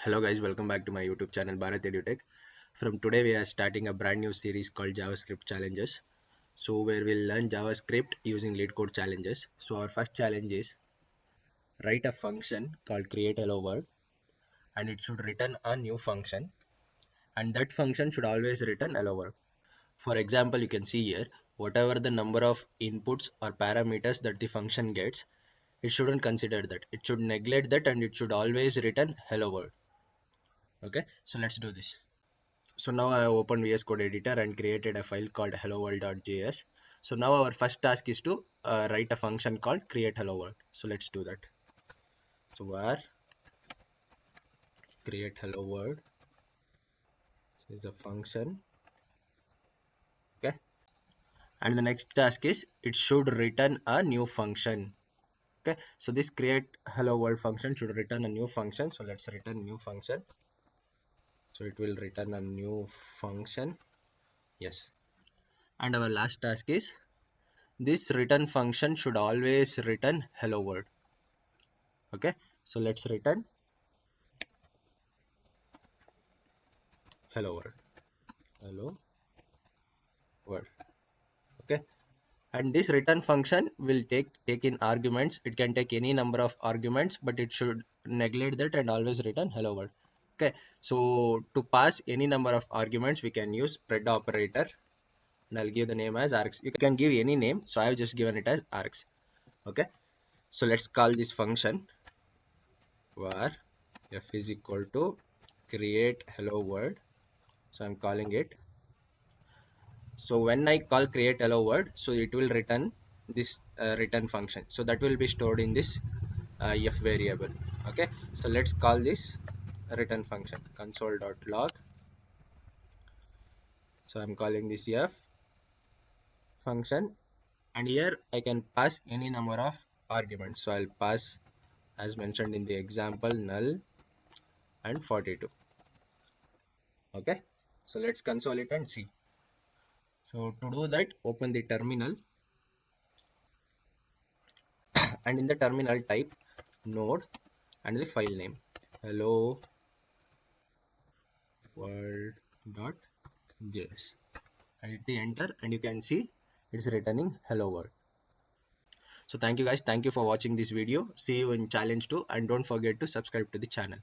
Hello guys, welcome back to my YouTube channel BharathEduTech. From today we are starting a brand new series called JavaScript challenges. So where we'll learn JavaScript using Leetcode challenges. So our first challenge is write a function called createHelloWorld and it should return a new function and that function should always return hello world. For example, you can see here whatever the number of inputs or parameters that the function gets, it shouldn't consider that. It should neglect that and it should always return hello world. Okay, so let's do this. So now I have opened VS Code editor and created a file called helloworld.js. So now our first task is to write a function called createHelloWorld. So let's do that. So where createHelloWorld is a function. Okay. And the next task is it should return a new function. Okay. So this createHelloWorld function should return a new function. So let's return new function. So it will return a new function. Yes. And our last task is this return function should always return hello world. Okay, so let's return hello world. Okay, and this return function will take in arguments. It can take any number of arguments, but it should neglect that and always return hello world. Okay, so to pass any number of arguments we can use spread operator and I'll give the name as args. You can give any name, so I've just given it as args. Okay, so let's call this function var f is equal to create hello world. So I'm calling it. So when I call create hello world, so it will return this return function. So that will be stored in this f variable. Okay, so let's call this return function console.log. So I'm calling this f function and here I can pass any number of arguments. So I'll pass as mentioned in the example null and 42. Okay, so let's console it and see. So to do that, open the terminal and in the terminal type node and the file name hello world.js and hit the enter and you can see it's returning hello world. So thank you guys, thank you for watching this video. See you in challenge 2 and don't forget to subscribe to the channel.